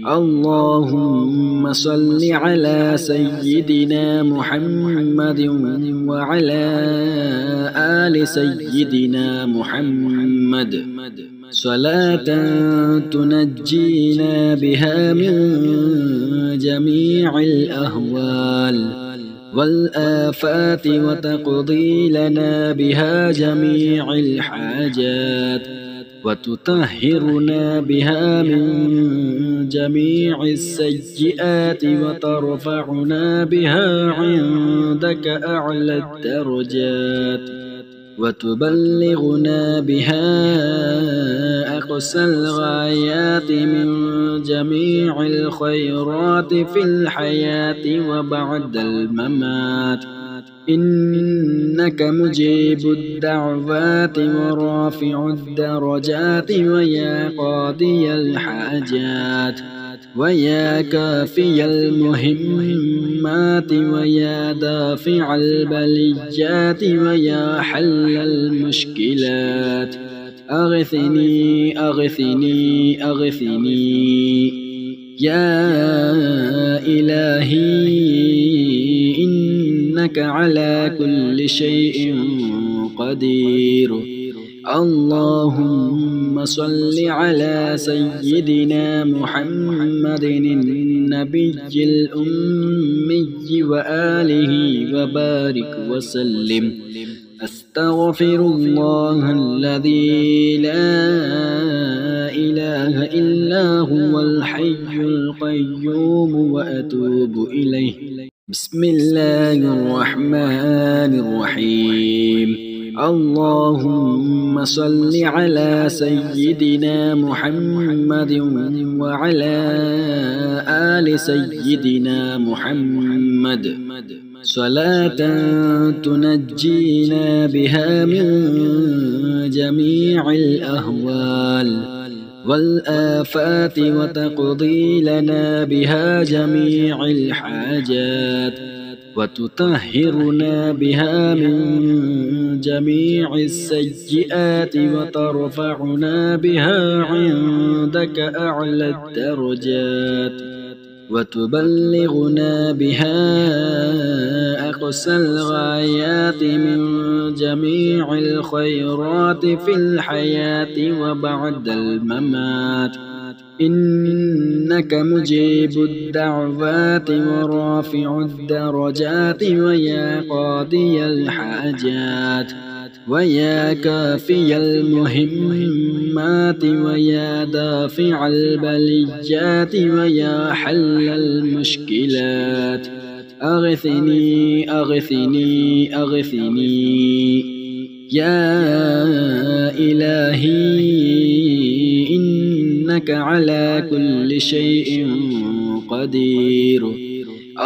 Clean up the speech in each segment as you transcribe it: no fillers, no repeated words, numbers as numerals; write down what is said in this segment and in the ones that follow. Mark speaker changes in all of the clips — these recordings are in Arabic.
Speaker 1: اللهم صل على سيدنا محمد وعلى آل سيدنا محمد صلاة تنجينا بها من جميع الأهوال والآفات وتقضي لنا بها جميع الحاجات وتطهرنا بها من جميع السيئات وترفعنا بها عندك أعلى الدرجات وتبلغنا بها أقصى الغايات من جميع الخيرات في الحياة وبعد الممات إنك مجيب الدعوات ورافع الدرجات ويا قاضي الحاجات ويا كافي المهمات ويا دافع البليات ويا حل المشكلات أغثني أغثني أغثني يا إلهي إنك على كل شيء قدير. اللهم صل على سيدنا محمد النبي الأمي وآله وبارك وسلم. أستغفر الله الذي لا إله إلا هو الحي القيوم وأتوب إليه. بسم الله الرحمن الرحيم. اللهم صل على سيدنا محمد وعلى آل سيدنا محمد صلاة تنجينا بها من جميع الأهوال والآفات وتقضي لنا بها جميع الحاجات وتطهرنا بها من جميع السيئات وترفعنا بها عندك أعلى الدرجات وتبلغنا بها أقصى الغايات من جميع الخيرات في الحياة وبعد الممات إنك مجيب الدعوات ورافع الدرجات ويا قاضي الحاجات ويا كافي المهمات ويا دافع البليات ويا حل المشكلات أغثني أغثني أغثني يا إلهي إنك على كل شيء قدير.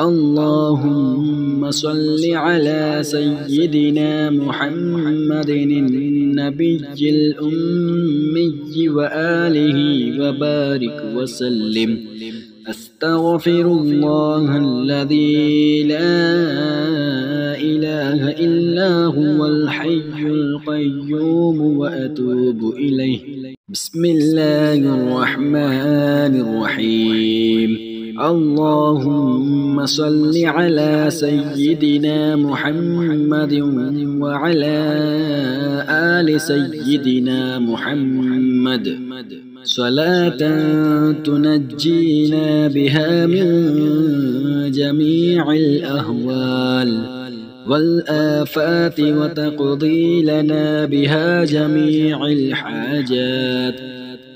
Speaker 1: اللهم صل على سيدنا محمد النبي الأمي وآله وبارك وسلم. أستغفر الله الذي لا إله إلا هو الحي القيوم وأتوب إليه. بسم الله الرحمن الرحيم. اللهم صل على سيدنا محمد وعلى آل سيدنا محمد صلاة تنجينا بها من جميع الأهوال والآفات وتقضي لنا بها جميع الحاجات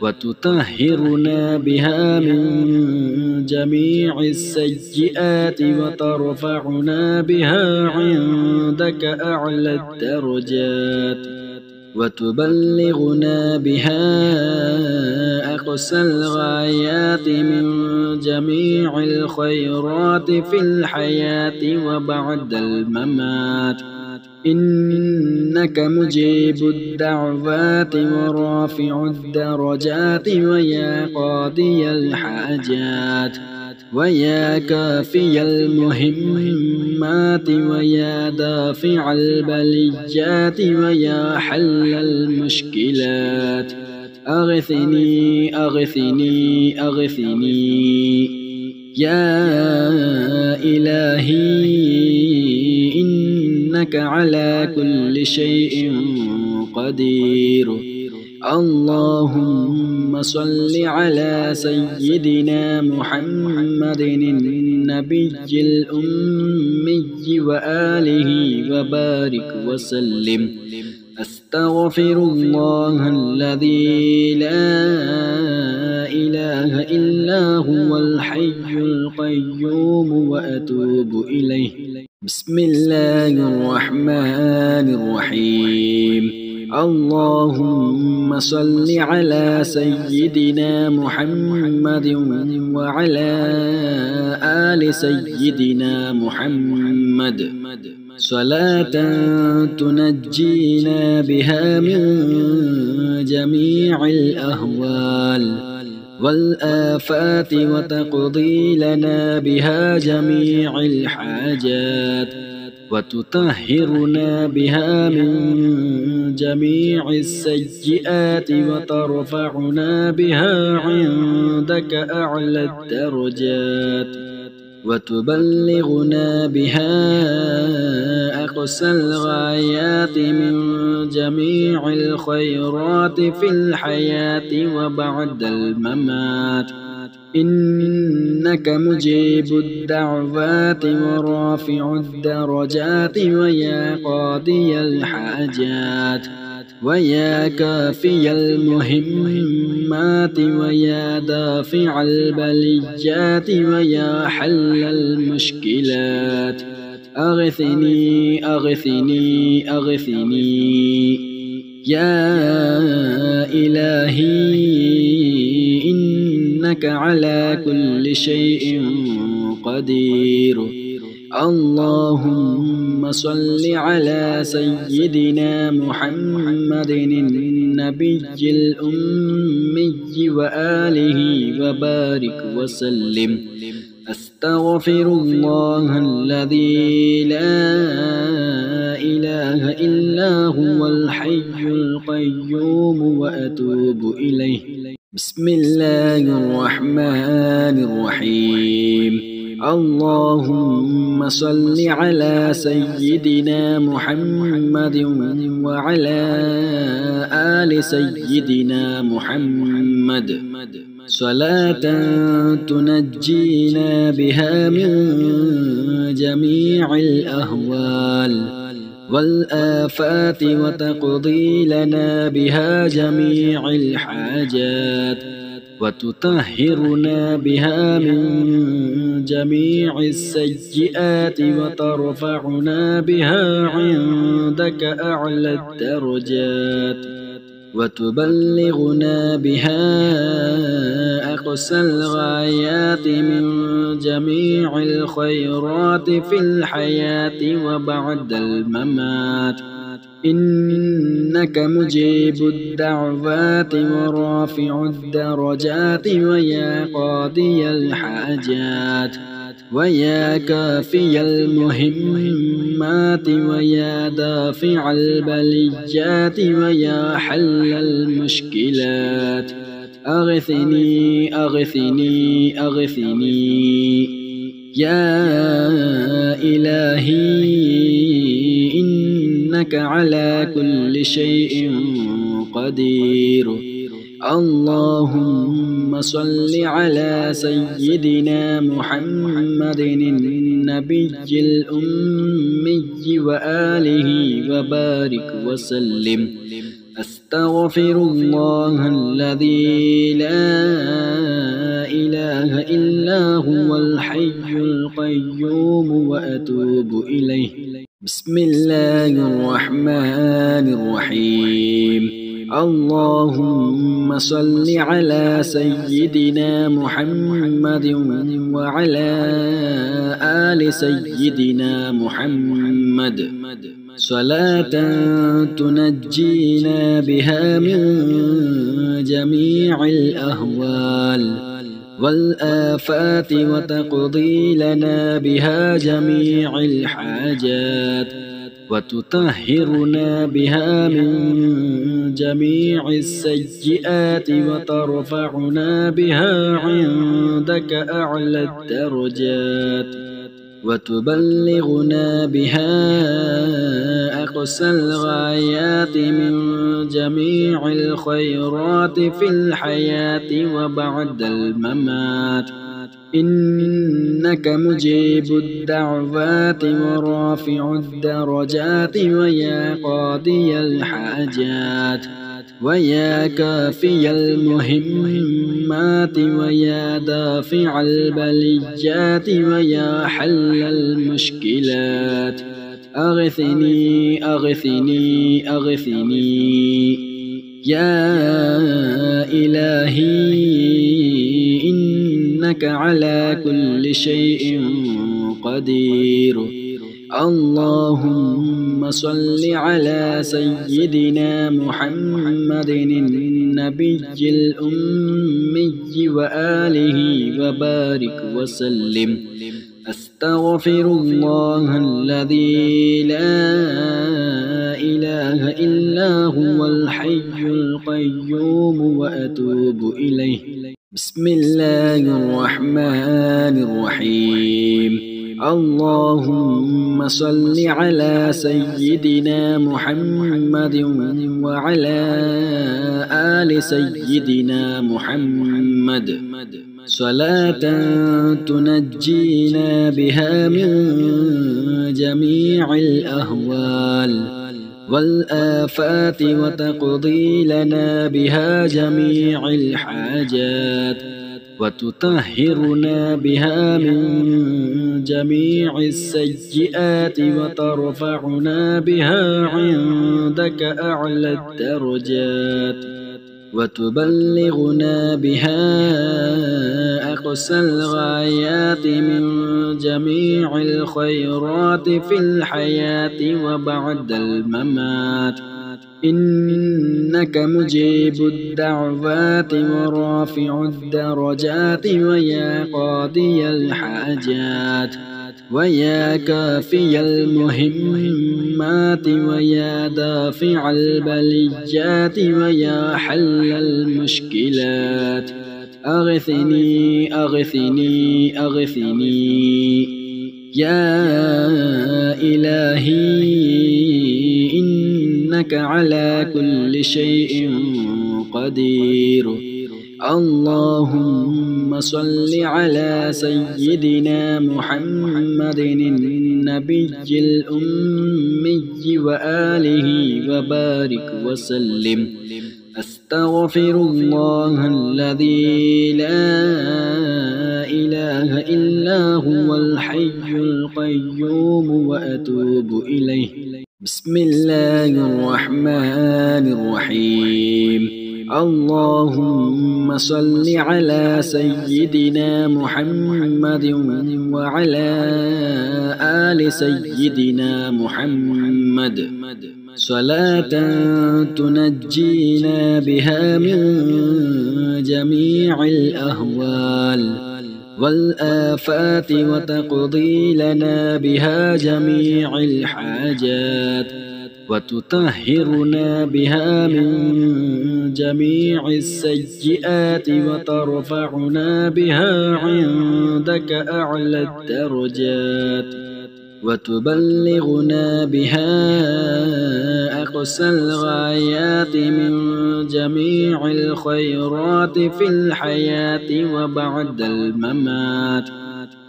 Speaker 1: وتطهرنا بها من جميع السيئات وترفعنا بها عندك أعلى الدرجات وتبلغنا بها أقصى الغايات من جميع الخيرات في الحياة وبعد الممات إنك مجيب الدعوات ورافع الدرجات ويا قاضي الحاجات ويا كافي المهمات ويا دافع البليات ويا حل المشكلات أغثني أغثني أغثني يا إلهي إنك على كل شيء قدير. اللهم صل على سيدنا محمد النبي الأمي وآله وبارك وسلم. أستغفر الله الذي لا إله إلا هو الحي القيوم وأتوب إليه. بسم الله الرحمن الرحيم. اللهم صل على سيدنا محمد وعلى آل سيدنا محمد صلاة تنجينا بها من جميع الأهوال والآفات وتقضي لنا بها جميع الحاجات وتطهرنا بها من جميع السيئات وترفعنا بها عندك أعلى الدرجات وتبلغنا بها أقصى الغايات من جميع الخيرات في الحياة وبعد الممات. إنك مجيب الدعوات ورافع الدرجات ويا قاضي الحاجات ويا كافي المهمات ويا دافع البليات ويا حل المشكلات. أغثني أغثني أغثني يا إلهي إنك على كل شيء قدير. اللهم صل على سيدنا محمد النبي الأمي وآله وبارك وسلم. أستغفر الله الذي لا إله إلا هو الحي القيوم وأتوب إليه. بسم الله الرحمن الرحيم. اللهم صل على سيدنا محمد وعلى آل سيدنا محمد صلاة تنجينا بها من جميع الأهوال والآفات وتقضي لنا بها جميع الحاجات وتطهرنا بها من جميع السيئات وترفعنا بها عندك أعلى الدرجات وتبلغنا بها أقصى الغايات من جميع الخيرات في الحياة وبعد الممات. إنك مجيب الدعوات ورافع الدرجات ويا قاضي الحاجات ويا كافي المهمات ويا دافع البليات ويا حل المشكلات. أغثني أغثني أغثني يا إلهي إنك على كل شيء قدير. اللهم صل على سيدنا محمد النبي الأمي وآله وبارك وسلم. أستغفر الله الذي لا إله إلا هو الحي القيوم وأتوب إليه. بسم الله الرحمن الرحيم. اللهم صل على سيدنا محمد وعلى آل سيدنا محمد صلاة تنجينا بها من جميع الأهوال والآفات وتقضي لنا بها جميع الحاجات وتطهرنا بها من جميع السيئات وترفعنا بها عندك أعلى الدرجات وتبلغنا بها أقصى الغايات من جميع الخيرات في الحياة وبعد الممات إنك مجيب الدعوات ورافع الدرجات ويا قاضي الحاجات ويا كافي المهمات ويا دافع البليات ويا حل المشكلات أغثني أغثني أغثني يا إلهي إنك على كل شيء قدير اللهم صل على سيدنا محمد النبي الأمي وآله وبارك وسلم أستغفر الله الذي لا إله إلا هو الحي القيوم وأتوب إليه بسم الله الرحمن الرحيم اللهم صل على سيدنا محمد وعلى آل سيدنا محمد صلاة تنجينا بها من جميع الأهوال والآفات وتقضي لنا بها جميع الحاجات وتطهرنا بها من جميع السيئات وترفعنا بها عندك أعلى الدرجات وتبلغنا بها أقصى الغايات من جميع الخيرات في الحياة وبعد الممات إنك مجيب الدعوات ورافع الدرجات ويا قاضي الحاجات ويا كافي المهمات ويا دافع البليات ويا حل المشكلات أغثني أغثني أغثني يا إلهي إنك على كل شيء قدير اللهم صل على سيدنا محمد النبي الأمي وآله وبارك وسلم أستغفر الله الذي لا إله إلا هو الحي القيوم وأتوب إليه بسم الله الرحمن الرحيم اللهم صل على سيدنا محمد وعلى آل سيدنا محمد صلاة تنجينا بها من جميع الأهوال والآفات وتقضي لنا بها جميع الحاجات وتطهرنا بها من جميع السيئات وترفعنا بها عندك أعلى الدرجات وتبلغنا بها أقصى الغايات من جميع الخيرات في الحياة وبعد الممات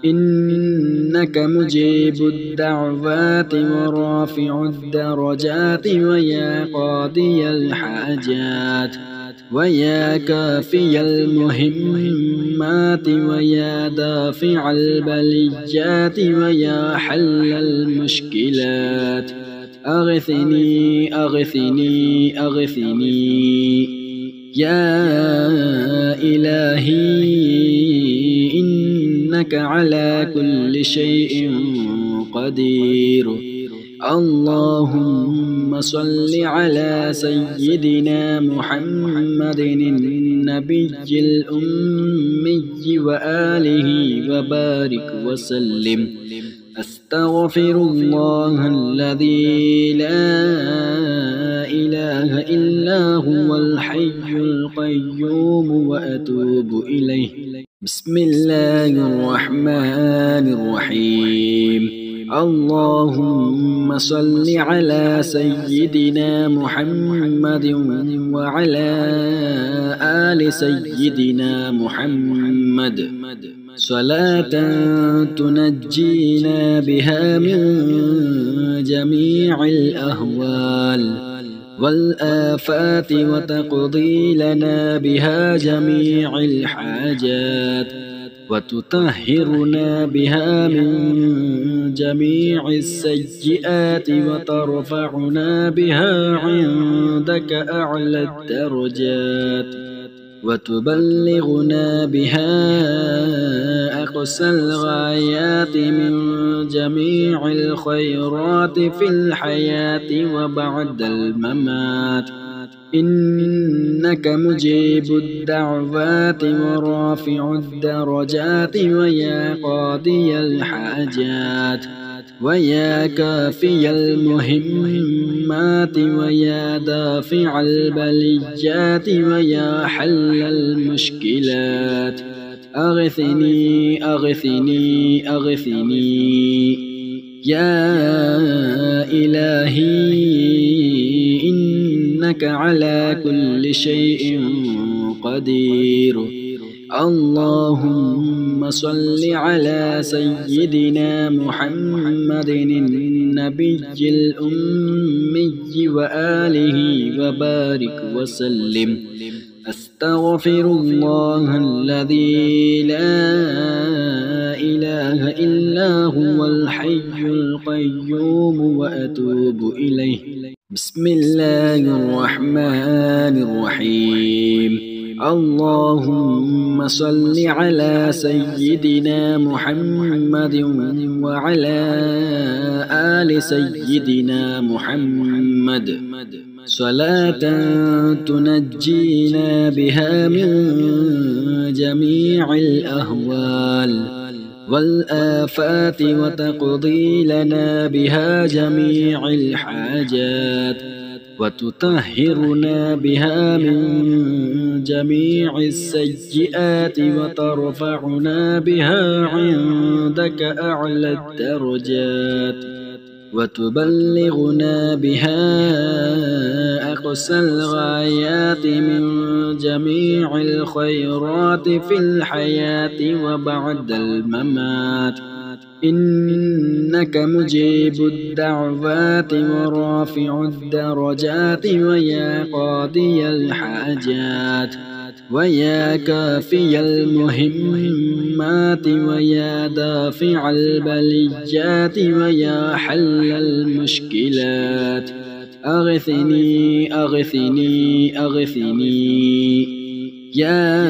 Speaker 1: إنك مجيب الدعوات ورافع الدرجات ويا قاضي الحاجات ويا كافي المهمات ويا دافع البليات ويا حل المشكلات أغثني أغثني أغثني يا إلهي إنك على كل شيء قدير اللهم صل على سيدنا محمد النبي الأمي وآله وبارك وسلم أستغفر الله الذي لا إله إلا هو الحي القيوم وأتوب إليه. بسم الله الرحمن الرحيم. اللهم صل على سيدنا محمد وعلى آل سيدنا محمد صلاة تنجينا بها من جميع الأهوال والآفات وتقضي لنا بها جميع الحاجات وتطهرنا بها من جميع السيئات وترفعنا بها عندك أعلى الدرجات وتبلغنا بها أقصى الغايات من جميع الخيرات في الحياة وبعد الممات. إنك مجيب الدعوات ورافع الدرجات ويا قاضي الحاجات ويا كافي المهمات ويا دافع البليات ويا حل المشكلات. أغثني أغثني أغثني يا إلهي إنك على كل شيء قدير. اللهم صل على سيدنا محمد النبي الأمي وآله وبارك وسلم. أستغفر الله الذي لا إله إلا هو الحي القيوم وأتوب إليه. بسم الله الرحمن الرحيم. اللهم صل على سيدنا محمد وعلى آل سيدنا محمد صلاة تنجينا بها من جميع الأهوال والآفات وتقضي لنا بها جميع الحاجات وتطهرنا بها من جميع السيئات وترفعنا بها عندك أعلى الدرجات وتبلغنا بها أقصى الغايات من جميع الخيرات في الحياة وبعد الممات. إنك مجيب الدعوات ورافع الدرجات ويا قاضي الحاجات ويا كافي المهمات ويا دافع البليات ويا حل المشكلات. أغثني أغثني أغثني يا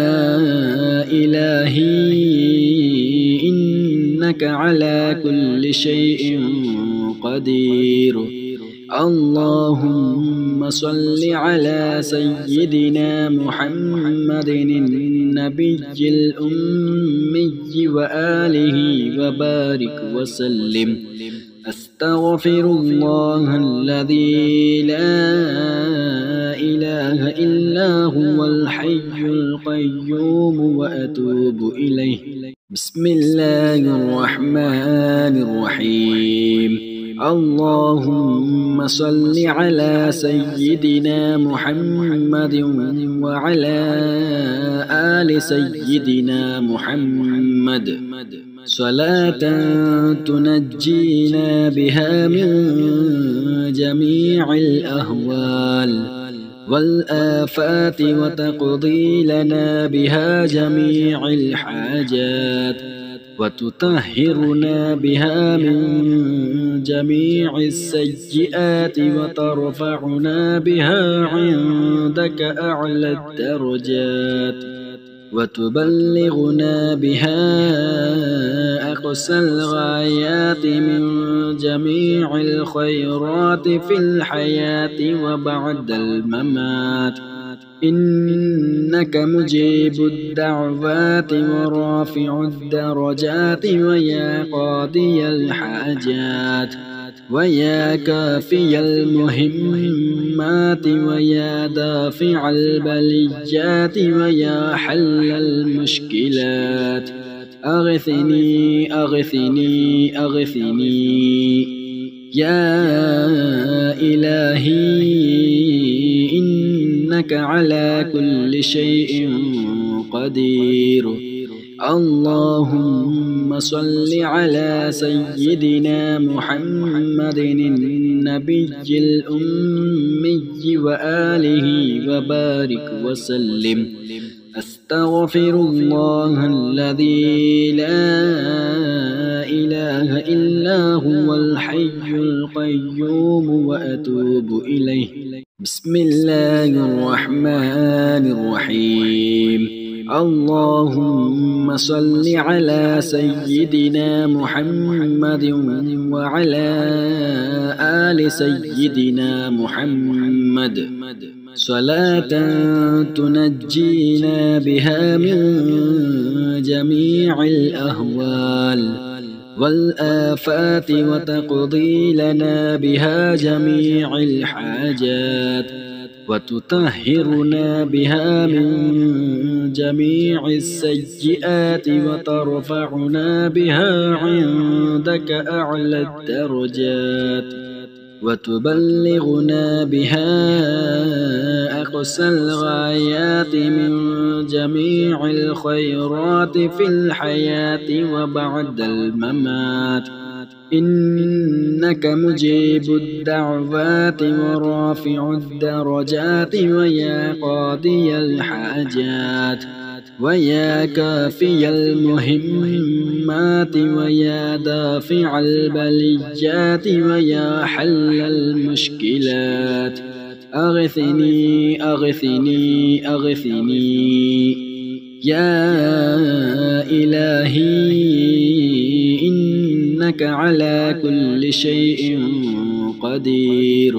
Speaker 1: إلهي إنك على كل شيء قدير. اللهم صل على سيدنا محمد النبي الأمي وآله وبارك وسلم. أستغفر الله الذي لا إله إلا هو الحي القيوم وأتوب إليه. بسم الله الرحمن الرحيم. اللهم صل على سيدنا محمد وعلى آل سيدنا محمد صلاة تنجينا بها من جميع الأهوال والآفات وتقضي لنا بها جميع الحاجات وتطهرنا بها من جميع السيئات وترفعنا بها عندك أعلى الدرجات وتبلغنا بها أقصى الغايات من جميع الخيرات في الحياة وبعد الممات. إنك مجيب الدعوات ورافع الدرجات ويا قاضي الحاجات ويا كافي المهمات ويا دافع البليات ويا حل المشكلات أغثني أغثني أغثني يا إلهي إنك على كل شيء قدير. اللهم صل على سيدنا محمد النبي الأمي وآله وبارك وسلم. أستغفر الله الذي لا إله إلا هو الحي القيوم وأتوب إليه. بسم الله الرحمن الرحيم. اللهم صل على سيدنا محمد وعلى آل سيدنا محمد صلاة تنجينا بها من جميع الأهوال والآفات وتقضي لنا بها جميع الحاجات وتطهرنا بها من جميع السيئات وترفعنا بها عندك أعلى الدرجات وتبلغنا بها أقصى الغايات من جميع الخيرات في الحياة وبعد الممات. إنك مجيب الدعوات ورافع الدرجات ويا قاضي الحاجات ويا كافي المهمات ويا دافع البليات ويا حل المشكلات أغثني أغثني أغثني يا إلهي إنك على كل شيء قدير.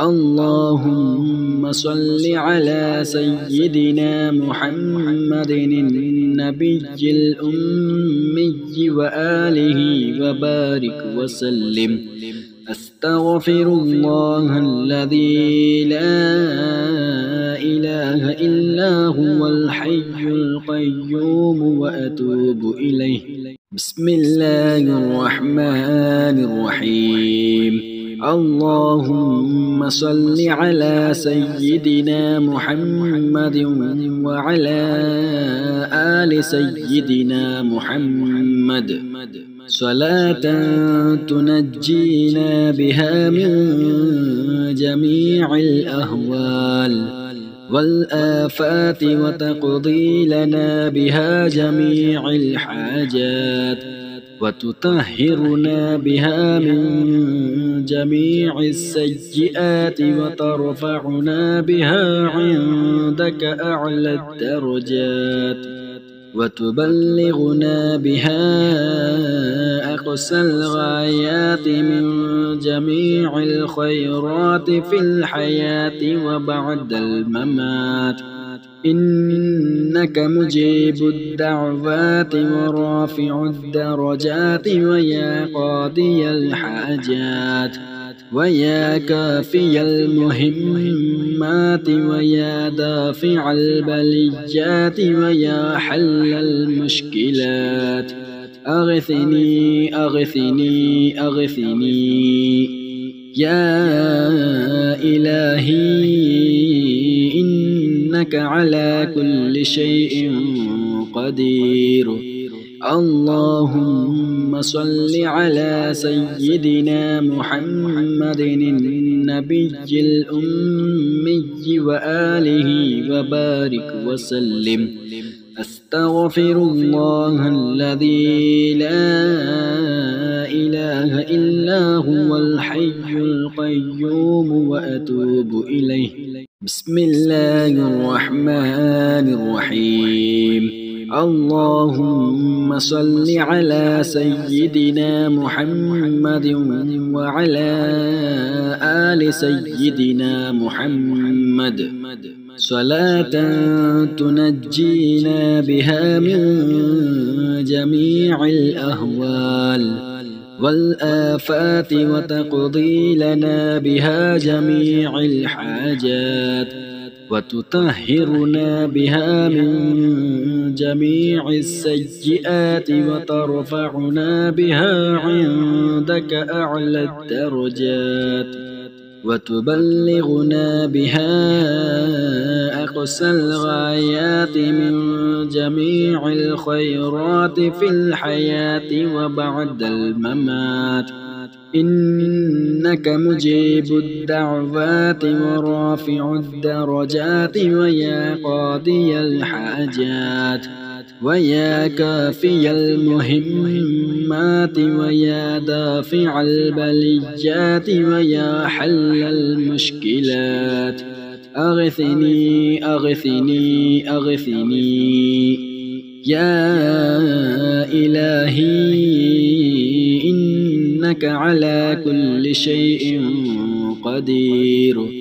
Speaker 1: اللهم صل على سيدنا محمد النبي الأمي وآله وبارك وسلم. أستغفر الله الذي لا إله إلا هو الحي القيوم وأتوب إليه. بسم الله الرحمن الرحيم. اللهم صل على سيدنا محمد وعلى آل سيدنا محمد صلاة تنجينا بها من جميع الأهوال والآفات وتقضي لنا بها جميع الحاجات وتطهرنا بها من جميع السيئات وترفعنا بها عندك أعلى الدرجات وتبلغنا بها أقصى الغايات من جميع الخيرات في الحياة وبعد الممات. إنك مجيب الدعوات ورافع الدرجات ويا قاضي الحاجات ويا كافي المهمات ويا دافع البليات ويا حل المشكلات أغثني أغثني أغثني يا إلهي إنك على كل شيء قدير. اللهم صل على سيدنا محمد النبي الأمي وآله وبارك وسلم. أستغفر الله الذي لا إله إلا هو الحي القيوم وأتوب إليه. بسم الله الرحمن الرحيم. اللهم صل على سيدنا محمد وعلى آل سيدنا محمد صلاة تنجينا بها من جميع الأهوال والآفات وتقضي لنا بها جميع الحاجات وتطهرنا بها من جميع السيئات وترفعنا بها عندك أعلى الدرجات وتبلغنا بها أقصى الغايات من جميع الخيرات في الحياة وبعد الممات إنك مجيب الدعوات ورافع الدرجات ويا قاضي الحاجات ويا كافي المهمات ويا دافع البليات ويا حل المشكلات أغثني أغثني أغثني يا إلهي إنك على كل شيء قدير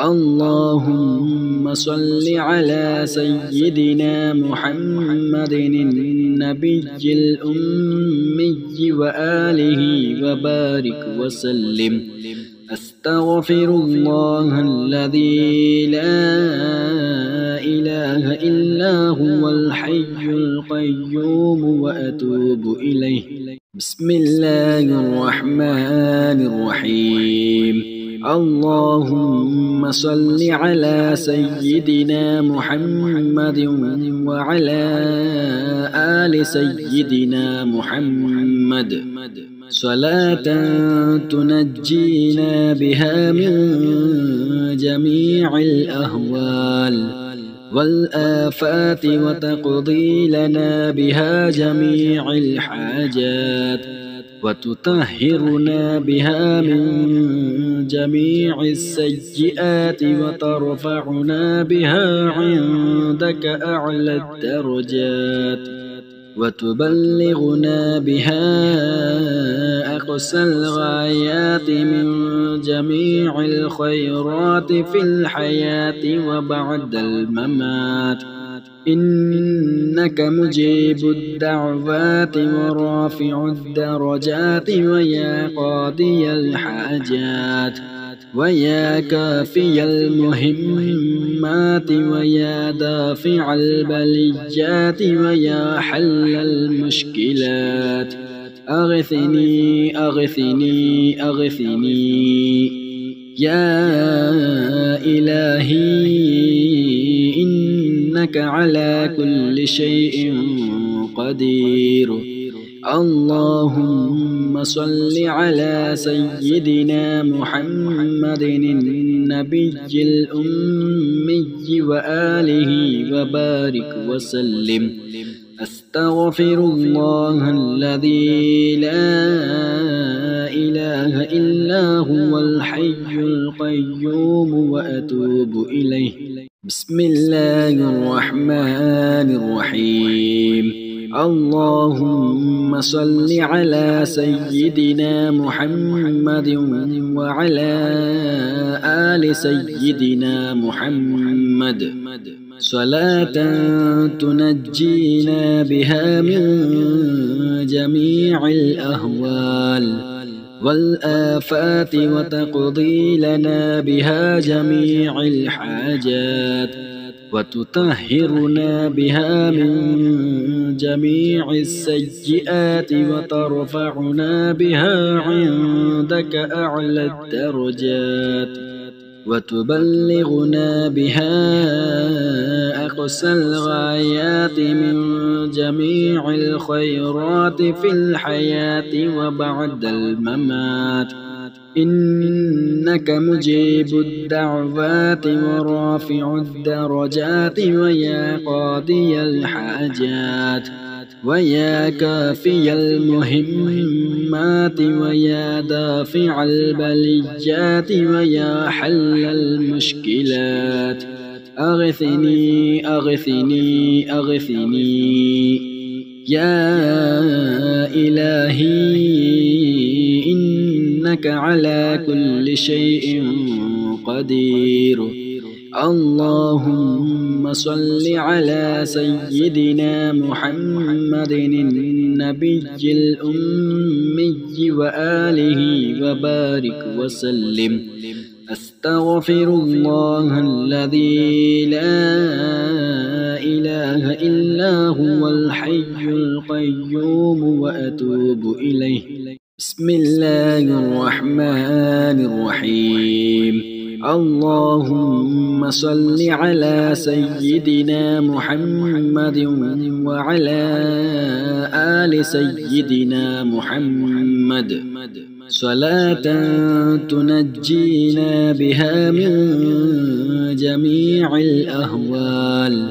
Speaker 1: اللهم صل على سيدنا محمد النبي الأمي وآله وبارك وسلم أستغفر الله الذي لا إله إلا هو الحي القيوم وأتوب إليه بسم الله الرحمن الرحيم اللهم صل على سيدنا محمد وعلى آل سيدنا محمد صلاة تنجينا بها من جميع الأهوال والآفات وتقضي لنا بها جميع الحاجات وتطهرنا بها من جميع السيئات وترفعنا بها عندك أعلى الدرجات وتبلغنا بها أقصى الغايات من جميع الخيرات في الحياة وبعد الممات إنك مجيب الدعوات ورافع الدرجات ويا قاضي الحاجات ويا كافي المهمات ويا دافع البليات ويا حل المشكلات أغثني أغثني أغثني يا إلهي إنك على كل شيء قدير اللهم صل على سيدنا محمد النبي الأمي وآله وبارك وسلم أستغفر الله الذي لا إله إلا هو الحي القيوم وأتوب إليه بسم الله الرحمن الرحيم اللهم صل على سيدنا محمد وعلى آل سيدنا محمد صلاة تنجينا بها من جميع الأهوال والآفات وتقضي لنا بها جميع الحاجات وتطهرنا بها من جميع السيئات وترفعنا بها عندك أعلى الدرجات وتبلغنا بها أقصى الغايات من جميع الخيرات في الحياة وبعد الممات إنك مجيب الدعوات ورافع الدرجات ويا قاضي الحاجات ويا كافي المهمات ويا دافع البليات ويا حل المشكلات أغثني أغثني أغثني يا إلهي إنك على كل شيء قدير اللهم صل على سيدنا محمد النبي الأمي وآله وبارك وسلم. أستغفر الله الذي لا إله إلا هو الحي القيوم وأتوب إليه. بسم الله الرحمن الرحيم. اللهم صل على سيدنا محمد وعلى آل سيدنا محمد صلاة تنجينا بها من جميع الأهوال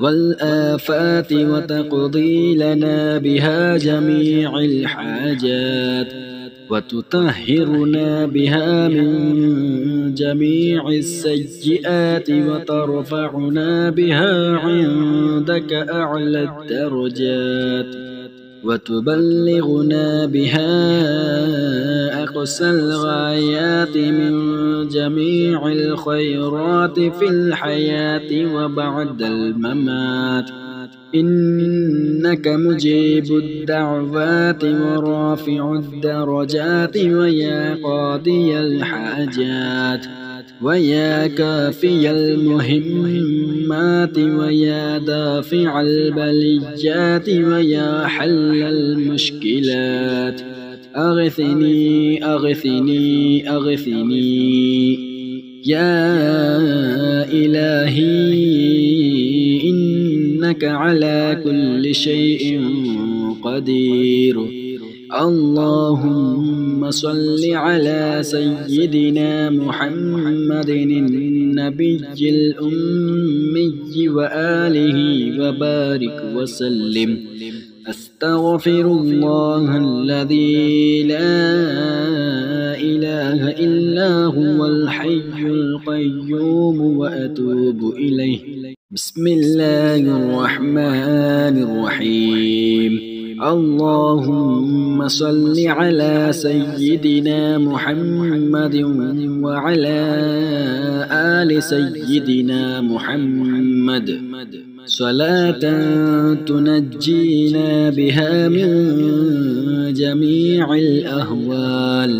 Speaker 1: والآفات وتقضي لنا بها جميع الحاجات وتطهرنا بها من جميع السيئات وترفعنا بها عندك أعلى الدرجات وتبلغنا بها أقصى الغايات من جميع الخيرات في الحياة وبعد الممات. إنك مجيب الدعوات ورافع الدرجات ويا قاضي الحاجات ويا كافي المهمات ويا دافع البليات ويا حل المشكلات. أغثني أغثني أغثني يا إلهي إنك على كل شيء قدير. اللهم صل على سيدنا محمد النبي الأمي وآله وبارك وسلم. أستغفر الله الذي لا إله إلا هو الحي القيوم وأتوب إليه. بسم الله الرحمن الرحيم. اللهم صل على سيدنا محمد وعلى آل سيدنا محمد صلاة تنجينا بها من جميع الأهوال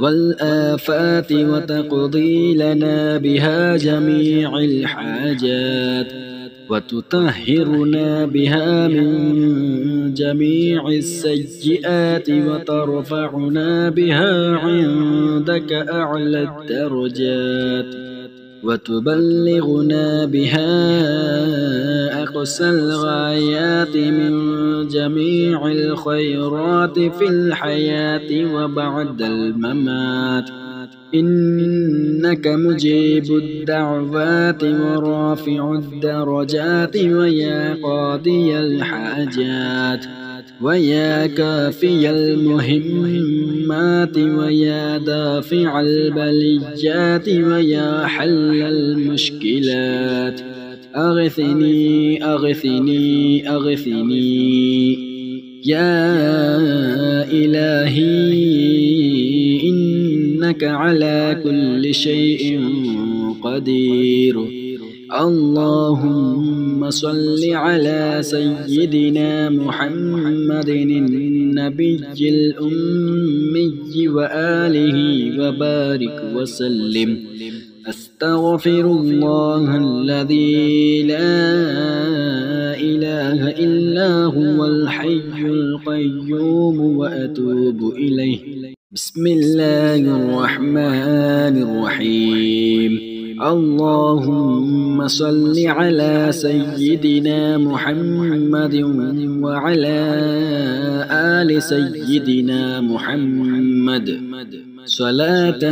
Speaker 1: والآفات وتقضي لنا بها جميع الحاجات وتطهرنا بها من جميع السيئات وترفعنا بها عندك أعلى الدرجات وتبلغنا بها أقصى الغايات من جميع الخيرات في الحياة وبعد الممات. إنك مجيب الدعوات ورافع الدرجات ويا قاضي الحاجات ويا كافي المهمات ويا دافع البليات ويا حل المشكلات. أغثني أغثني أغثني يا إلهي إنك على كل شيء قدير. اللهم صل على سيدنا محمد النبي الأمي وآله وبارك وسلم. أستغفر الله الذي لا إله إلا هو الحي القيوم وأتوب إليه. بسم الله الرحمن الرحيم. اللهم صل على سيدنا محمد وعلى آل سيدنا محمد صلاة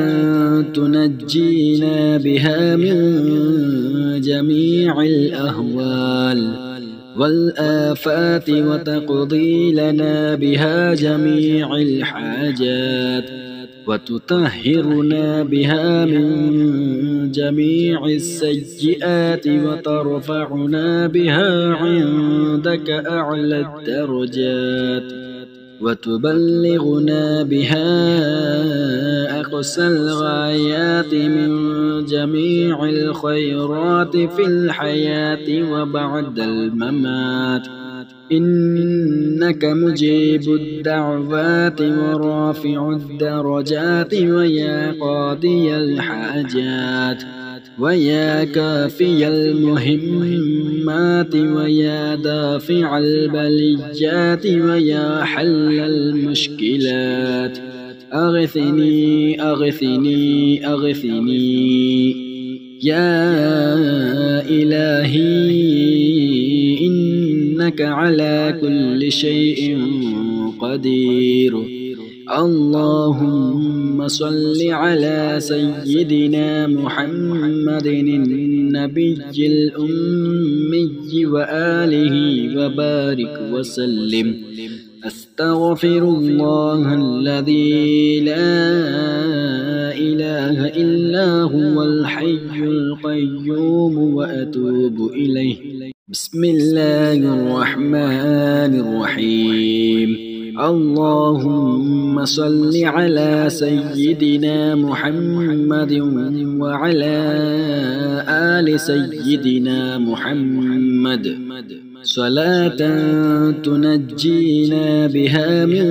Speaker 1: تنجينا بها من جميع الأهوال والآفات وتقضي لنا بها جميع الحاجات وتطهرنا بها من جميع السيئات وترفعنا بها عندك أعلى الدرجات وتبلغنا بها أقصى الغايات من جميع الخيرات في الحياة وبعد الممات إنك مجيب الدعوات ورافع الدرجات ويا قاضي الحاجات ويا كافي المهمات ويا دافع البليات ويا حل المشكلات أغثني أغثني أغثني يا إلهي إنك على كل شيء قدير اللهم صل على سيدنا محمد النبي الأمي وآله وبارك وسلم أستغفر الله الذي لا إله إلا هو الحي القيوم وأتوب إليه بسم الله الرحمن الرحيم اللهم صل على سيدنا محمد وعلى آل سيدنا محمد صلاة تنجينا بها من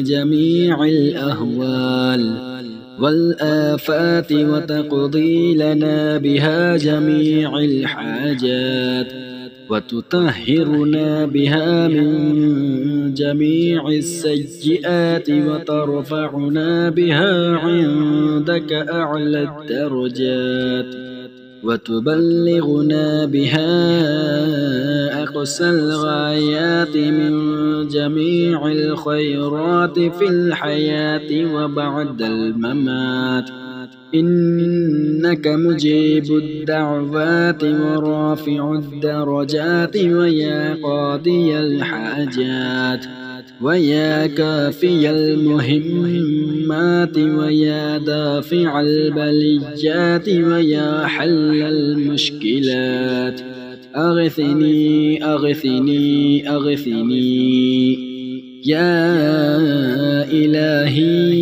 Speaker 1: جميع الأهوال والآفات وتقضي لنا بها جميع الحاجات وتطهرنا بها من جميع السيئات وترفعنا بها عندك أعلى الدرجات وتبلغنا بها أقصى الغايات من جميع الخيرات في الحياة وبعد الممات إنك مجيب الدعوات ورافع الدرجات ويا قاضي الحاجات ويا كافي المهمات ويا دافع البليات ويا حل المشكلات أغثني أغثني أغثني يا إلهي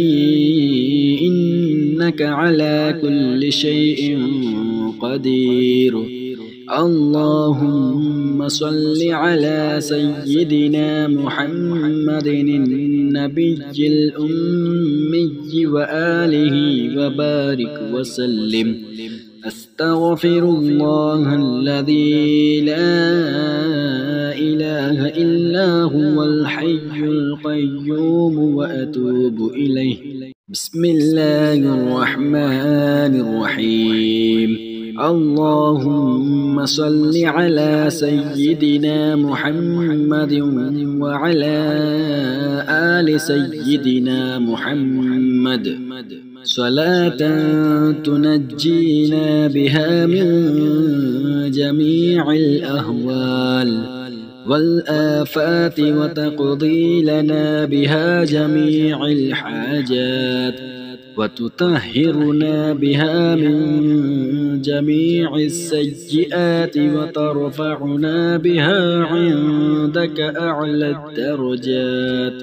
Speaker 1: إنك على كل شيء قدير اللهم صل على سيدنا محمد النبي الأمي وآله وبارك وسلم أستغفر الله الذي لا إله إلا هو الحي القيوم وأتوب إليه بسم الله الرحمن الرحيم اللهم صل على سيدنا محمد وعلى آل سيدنا محمد صلاة تنجينا بها من جميع الأهوال والآفات وتقضي لنا بها جميع الحاجات وتطهرنا بها من جميع السيئات وترفعنا بها عندك أعلى الدرجات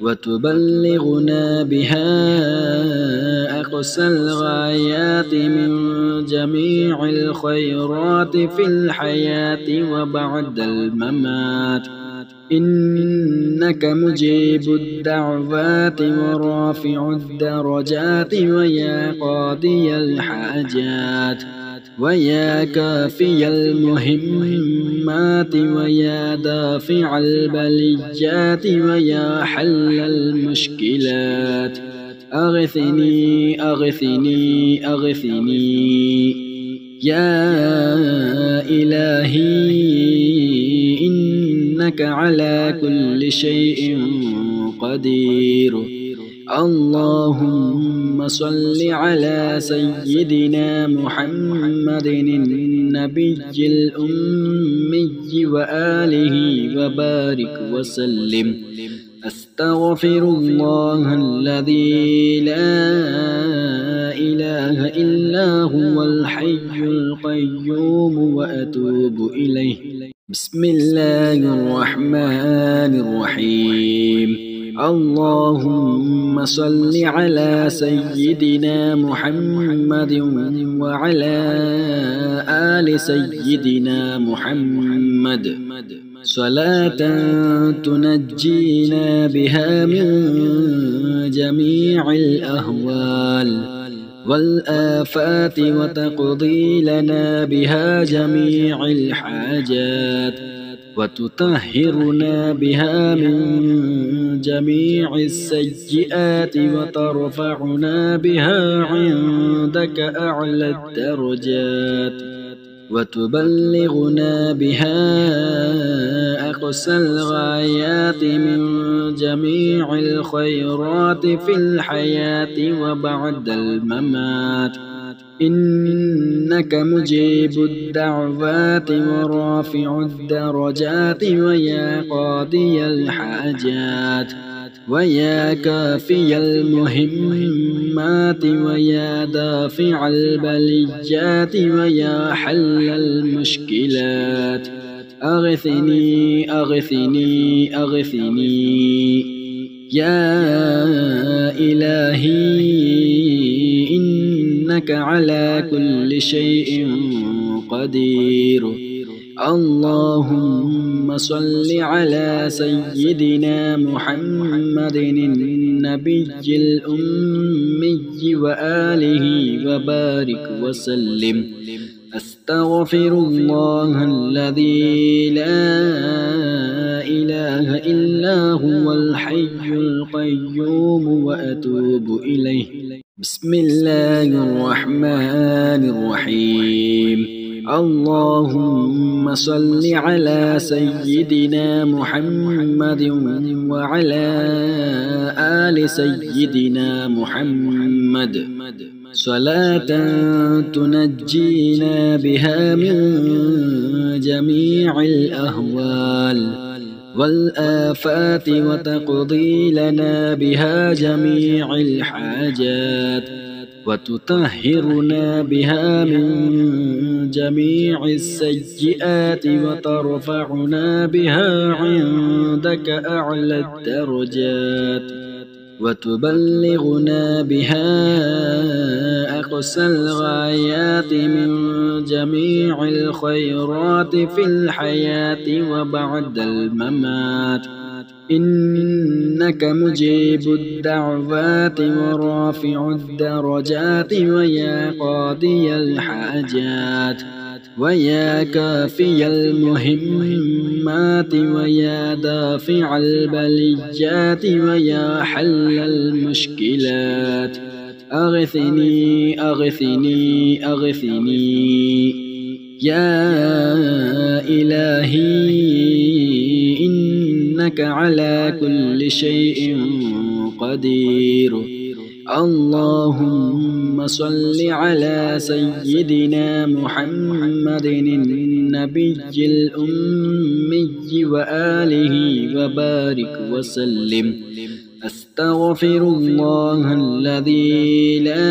Speaker 1: وتبلغنا بها أقصى الغايات من جميع الخيرات في الحياة وبعد الممات إنك مجيب الدعوات ورافع الدرجات ويا قاضي الحاجات ويا كافي المهمات ويا دافع البليات ويا حل المشكلات أغثني أغثني أغثني يا إلهي إنك على كل شيء قدير اللهم صل على سيدنا محمد النبي الأمي وآله وبارك وسلم أستغفر الله الذي لا إله إلا هو الحي القيوم وأتوب إليه. بسم الله الرحمن الرحيم. اللهم صل على سيدنا محمد وعلى آل سيدنا محمد صلاة تنجينا بها من جميع الأهوال والآفات وتقضي لنا بها جميع الحاجات وتطهرنا بها من جميع السيئات وترفعنا بها عندك أعلى الدرجات وتبلغنا بها أقصى الغايات من جميع الخيرات في الحياة وبعد الممات. إنك مجيب الدعوات ورافع الدرجات ويا قاضي الحاجات ويا كافي المهمات ويا دافع البليات ويا حل المشكلات. أغثني أغثني أغثني يا إلهي إنك على كل شيء قدير. اللهم صل على سيدنا محمد النبي الأمي وآله وبارك وسلم. أستغفر الله الذي لا إله إلا هو الحي القيوم وأتوب إليه. بسم الله الرحمن الرحيم. اللهم صل على سيدنا محمد وعلى آل سيدنا محمد صلاة تنجينا بها من جميع الأهوال والآفات وتقضي لنا بها جميع الحاجات وتطهرنا بها من جميع السيئات وترفعنا بها عندك أعلى الدرجات وتبلغنا بها أقصى الغايات من جميع الخيرات في الحياة وبعد الممات. إنك مجيب الدعوات ورافع الدرجات ويا قاضي الحاجات ويا كافي المهمات ويا دافع البليات ويا حل المشكلات. أغثني أغثني أغثني يا إلهي إنك على كل شيء قدير. اللهم صل على سيدنا محمد النبي الأمي وآله وبارك وسلم. أستغفر الله الذي لا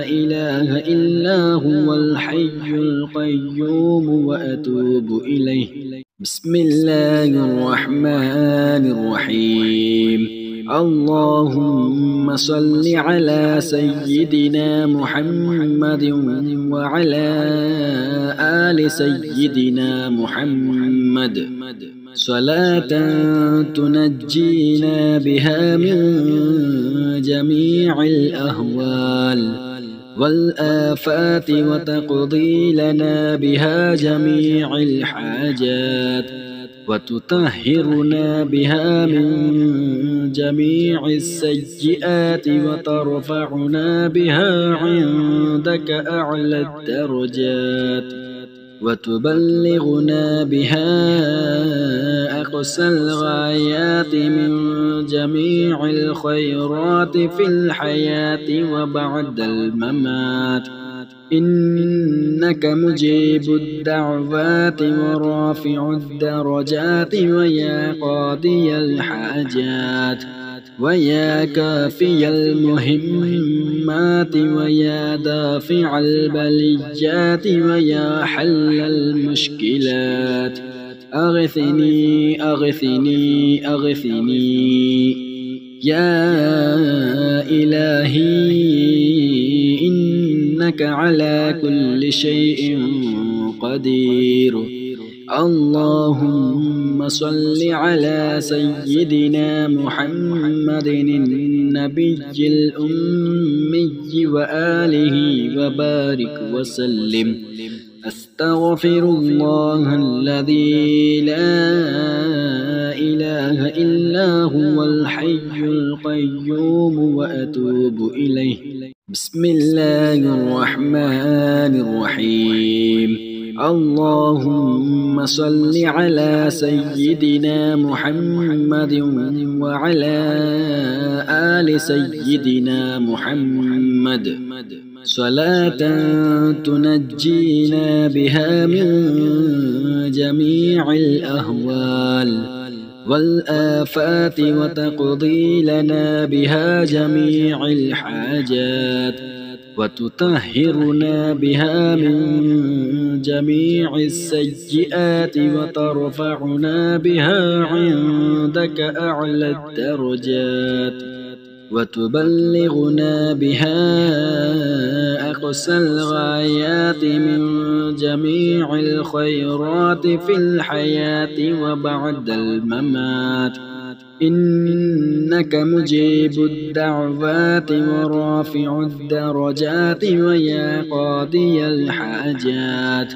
Speaker 1: إله إلا هو الحي القيوم وأتوب إليه. بسم الله الرحمن الرحيم. اللهم صل على سيدنا محمد وعلى آل سيدنا محمد صلاة تنجينا بها من جميع الأهوال والآفات وتقضي لنا بها جميع الحاجات وتطهرنا بها من جميع السيئات وترفعنا بها عندك أعلى الدرجات وتبلغنا بها أقصى الغايات من جميع الخيرات في الحياة وبعد الممات. إنك مجيب الدعوات ورافع الدرجات ويا قاضي الحاجات ويا كافي المهمات ويا دافع البليات ويا حل المشكلات أغثني أغثني أغثني يا إلهي إنك على كل شيء قدير. اللهم صل على سيدنا محمد النبي الأمي وآله وبارك وسلم. أستغفر الله الذي لا إله إلا هو الحي القيوم وأتوب إليه. بسم الله الرحمن الرحيم. اللهم صل على سيدنا محمد وعلى آل سيدنا محمد صلاة تنجينا بها من جميع الأهوال والآفات وتقضي لنا بها جميع الحاجات وتطهرنا بها من جميع السيئات وترفعنا بها عندك أعلى الدرجات وتبلغنا بها أقصى الغايات من جميع الخيرات في الحياة وبعد الممات. إنك مجيب الدعوات ورافع الدرجات ويا قاضي الحاجات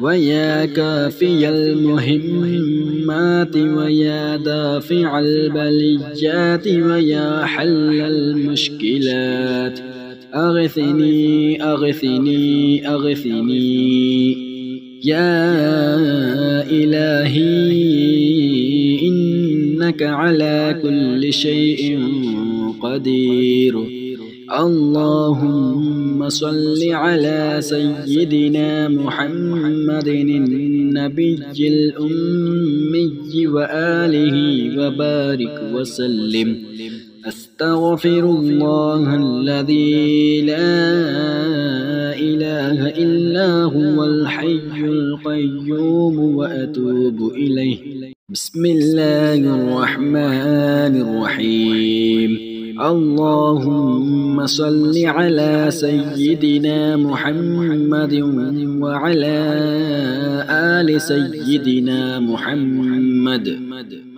Speaker 1: ويا كافي المهمات ويا دافع البليات ويا حل المشكلات أغثني أغثني أغثني يا إلهي إنك على كل شيء قدير. اللهم صل على سيدنا محمد النبي الأمي وآله وبارك وسلم. أستغفر الله الذي لا إله إلا هو الحي القيوم وأتوب إليه. بسم الله الرحمن الرحيم. اللهم صل على سيدنا محمد وعلى آل سيدنا محمد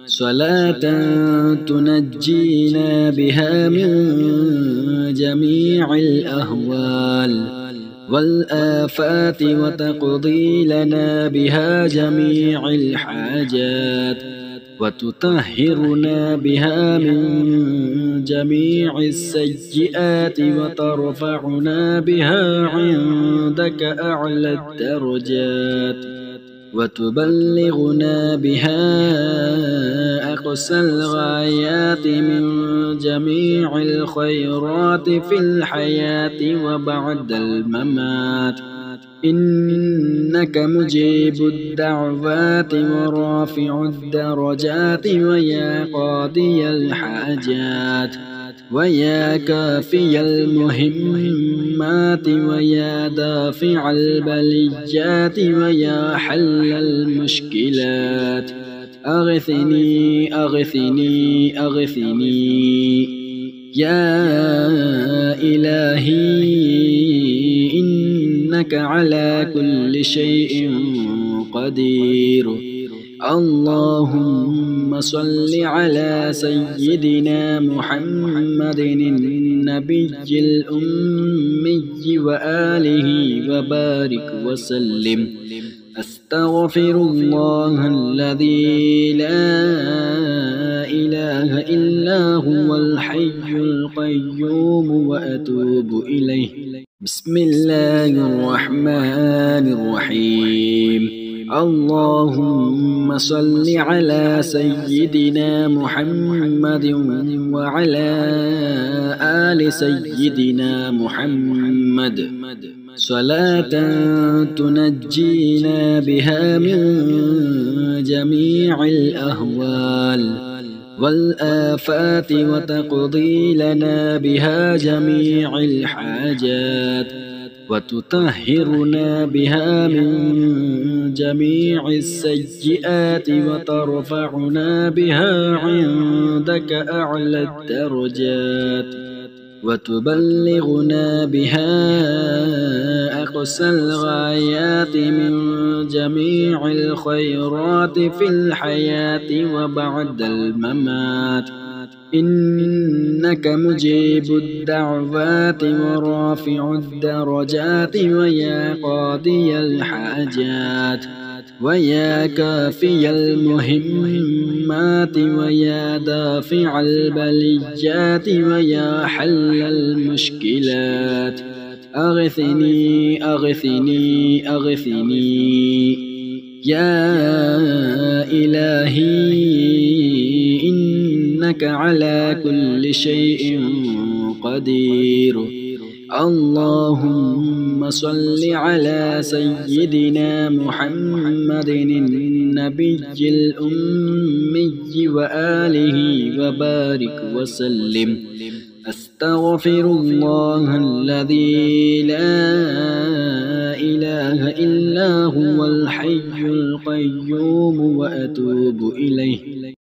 Speaker 1: صلاة تنجينا بها من جميع الأهوال والآفات وتقضي لنا بها جميع الحاجات وتطهرنا بها من جميع السيئات وترفعنا بها عندك أعلى الدرجات وتبلغنا بها أقصى الغايات من جميع الخيرات في الحياة وبعد الممات. إنك مجيب الدعوات ورافع الدرجات ويا قاضي الحاجات ويا كافي المهمات ويا دافع البليات ويا حل المشكلات أغثني أغثني أغثني يا إلهي إنك على كل شيء قدير. اللهم صل على سيدنا محمد النبي الأمي وآله وبارك وسلم. أستغفر الله الذي لا إله إلا هو الحي القيوم وأتوب إليه. بسم الله الرحمن الرحيم. اللهم صل على سيدنا محمد وعلى آل سيدنا محمد صلاة تنجينا بها من جميع الأهوال والآفات وتقضي لنا بها جميع الحاجات وتطهرنا بها من جميع السيئات وترفعنا بها عندك أعلى الدرجات وتبلغنا بها أقصى الغايات من جميع الخيرات في الحياة وبعد الممات إنك مجيب الدعوات ورافع الدرجات ويا قاضي الحاجات ويا كافي المهمات ويا دافع البليات ويا حل المشكلات أغثني أغثني أغثني يا إلهي إنك على كل شيء قدير. اللهم صل على سيدنا محمد النبي الأمي وآله وبارك وسلم. أستغفر الله الذي لا إله إلا هو الحي القيوم وأتوب إليه.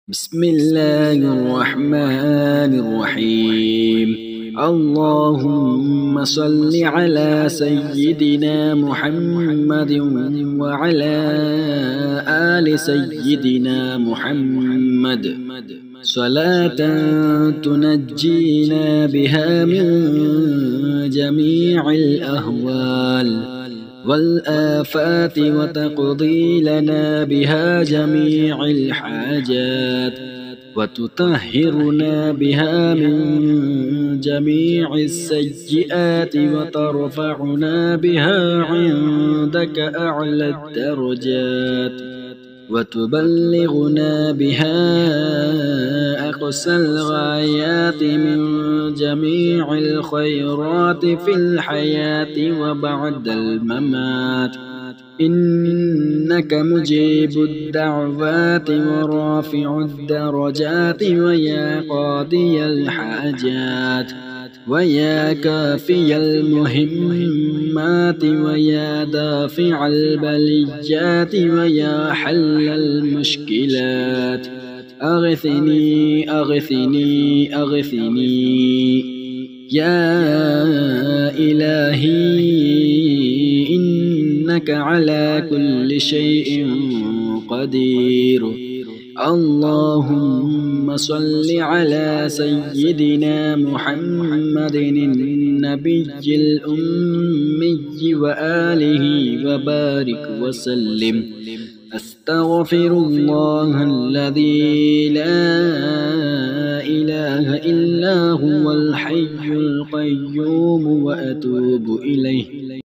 Speaker 1: بسم الله الرحمن الرحيم. اللهم صل على سيدنا محمد وعلى آل سيدنا محمد صلاة تنجينا بها من جميع الأهوال والآفات وتقضي لنا بها جميع الحاجات وتطهرنا بها من جميع السيئات وترفعنا بها عندك أعلى الدرجات وتبلغنا بها أقصى الغايات من جميع الخيرات في الحياة وبعد الممات إنك مجيب الدعوات ورافع الدرجات ويا قاضي الحاجات ويا كافي المهمات ويا دافع البليات ويا حل المشكلات أغثني أغثني أغثني يا إلهي إنك على كل شيء قدير. اللهم صل على سيدنا محمد النبي الأمي وآله وبارك وسلم. أستغفر الله الذي لا إله إلا هو الحي القيوم وأتوب إليه.